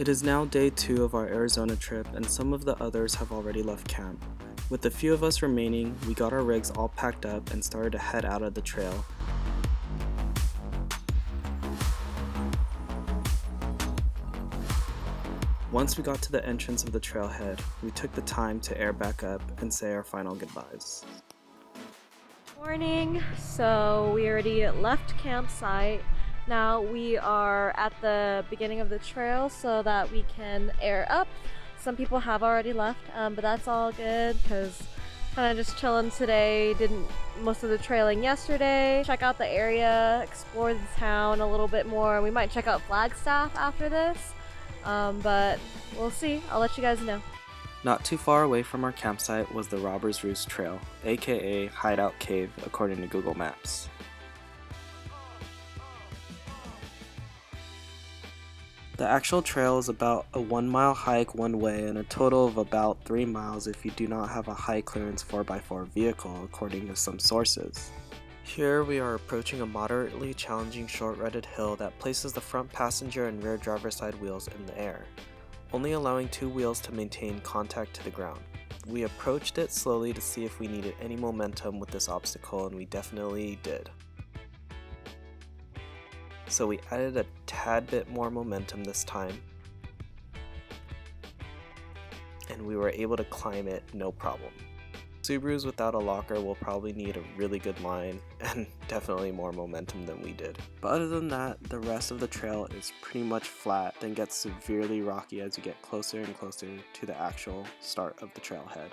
It is now day 2 of our Arizona trip and some of the others have already left camp. With the few of us remaining, we got our rigs all packed up and started to head out of the trail. Once we got to the entrance of the trailhead, we took the time to air back up and say our final goodbyes. Morning. So we already left campsite. Now we are at the beginning of the trail so that we can air up. Some people have already left, but that's all good because kind of just chilling today. Did most of the trailing yesterday. Check out the area, explore the town a little bit more. We might check out Flagstaff after this, but we'll see. I'll let you guys know. Not too far away from our campsite was the Robber's Roost Trail, aka Hideout Cave according to Google Maps. The actual trail is about a 1 mile hike one way and a total of about 3 miles if you do not have a high clearance 4x4 vehicle according to some sources. Here we are approaching a moderately challenging short-rutted hill that places the front passenger and rear driver's side wheels in the air, only allowing 2 wheels to maintain contact to the ground. We approached it slowly to see if we needed any momentum with this obstacle, and we definitely did. So we added a tad bit more momentum this time, and we were able to climb it no problem. Subarus without a locker will probably need a really good line and definitely more momentum than we did. But other than that, the rest of the trail is pretty much flat, then gets severely rocky as you get closer and closer to the actual start of the trailhead.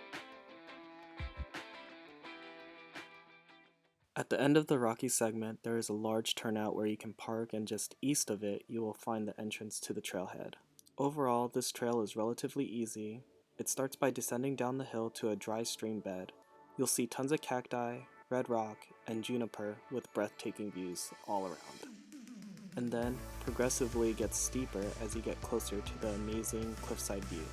At the end of the rocky segment, there is a large turnout where you can park, and just east of it, you will find the entrance to the trailhead. Overall, this trail is relatively easy. It starts by descending down the hill to a dry stream bed. You'll see tons of cacti, red rock, and juniper with breathtaking views all around. And then, progressively gets steeper as you get closer to the amazing cliffside view.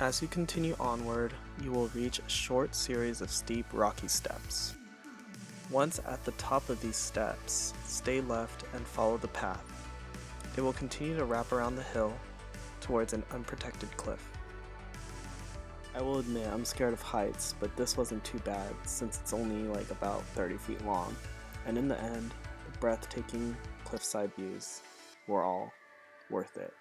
As you continue onward, you will reach a short series of steep rocky steps. Once at the top of these steps, stay left and follow the path. It will continue to wrap around the hill towards an unprotected cliff. I will admit I'm scared of heights, but this wasn't too bad since it's only like about 30 feet long, and in the end, the breathtaking cliffside views were all worth it.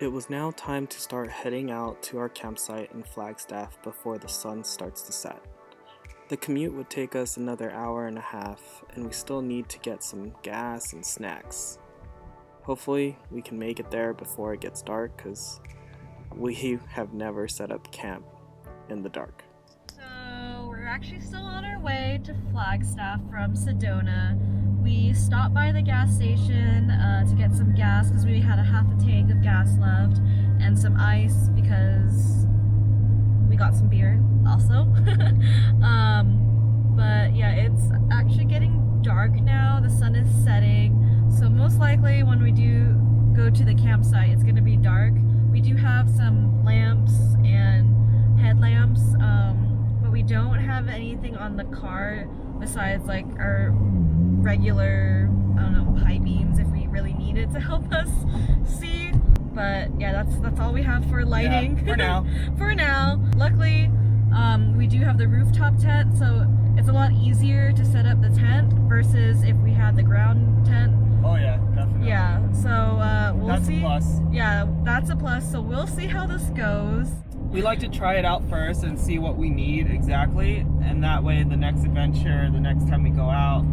It was now time to start heading out to our campsite in Flagstaff before the sun starts to set. The commute would take us another hour and a half, and we still need to get some gas and snacks. Hopefully we can make it there before it gets dark, because we have never set up camp in the dark. So we're actually still on our way to Flagstaff from Sedona. We stopped by the gas station to get some gas because we had a half a tank of gas left and some ice because got some beer also. But yeah, it's actually getting dark now. The sun is setting, so most likely when we do go to the campsite, it's going to be dark. We do have some lamps and headlamps, but we don't have anything on the car besides like our regular, I don't know, high beams if we really need it to help us see. But yeah, that's all we have for lighting. Yeah, for now. For now. Luckily, we do have the rooftop tent, so it's a lot easier to set up the tent versus if we had the ground tent. Oh yeah, definitely. Yeah, so we'll That's see. a plus. Yeah, that's a plus, so we'll see how this goes. We like to try it out first and see what we need exactly, and that way the next adventure, the next time we go out,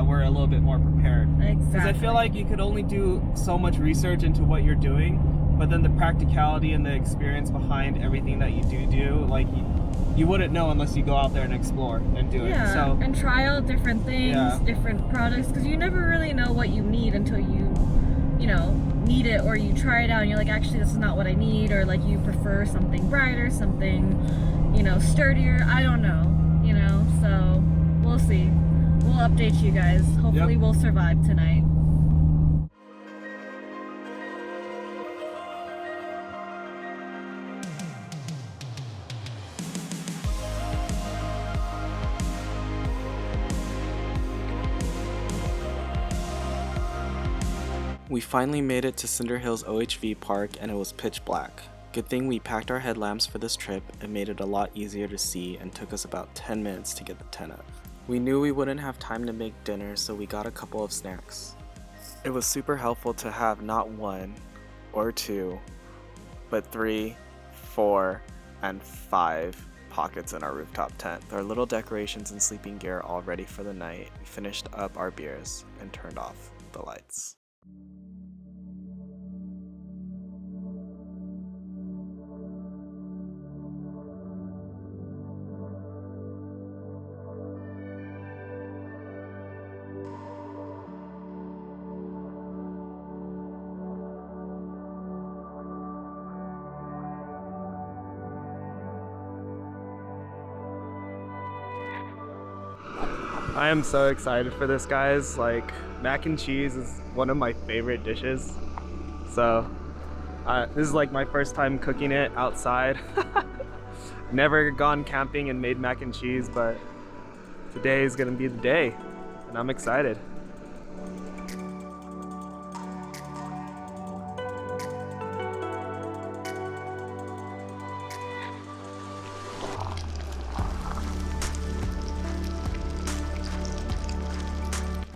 we're a little bit more prepared. Exactly. Because I feel like you could only do so much research into what you're doing, but then the practicality and the experience behind everything that you do, like you wouldn't know unless you go out there and explore and do it. Yeah, So, and try out different things, Yeah. different products, because you never really know what you need until you know, need it, or you try it out and you're like, actually this is not what I need, or like you prefer something brighter, something, you know, sturdier, I don't know, you know, so we'll see. We'll update you guys. Hopefully we'll survive tonight. we finally made it to Cinder Hills OHV Park and it was pitch black. Good thing we packed our headlamps for this trip. It made it a lot easier to see and took us about 10 minutes to get the tent up. We knew we wouldn't have time to make dinner, so we got a couple of snacks. It was super helpful to have not one or two, but 3, 4, and 5 pockets in our rooftop tent. With our little decorations and sleeping gear all ready for the night, we finished up our beers and turned off the lights. I am so excited for this, guys. Like, mac and cheese is one of my favorite dishes. So, this is like my first time cooking it outside. Never gone camping and made mac and cheese, but today is gonna be the day, and I'm excited.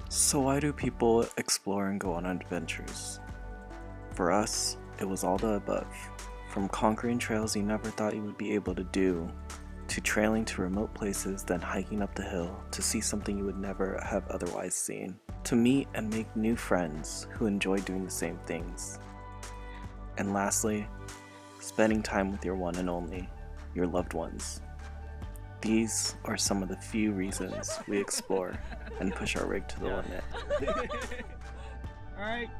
So why do people explore and go on adventures? For us, it was all the above. From conquering trails you never thought you would be able to do, to trailing to remote places, then hiking up the hill to see something you would never have otherwise seen. To meet and make new friends who enjoy doing the same things. And lastly, spending time with your one and only, your loved ones. These are some of the few reasons we explore and push our rig to the limit. Alright,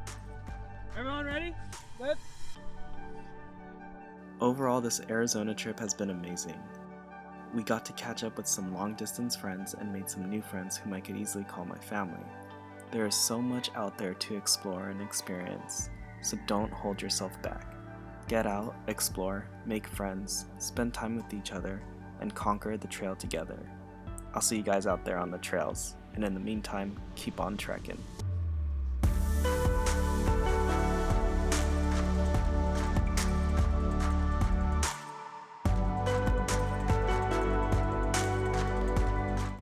everyone ready? Let's. Overall, this Arizona trip has been amazing. We got to catch up with some long distance friends and made some new friends whom I could easily call my family. There is so much out there to explore and experience, so don't hold yourself back. Get out, explore, make friends, spend time with each other, and conquer the trail together. I'll see you guys out there on the trails, and in the meantime, keep on trekking.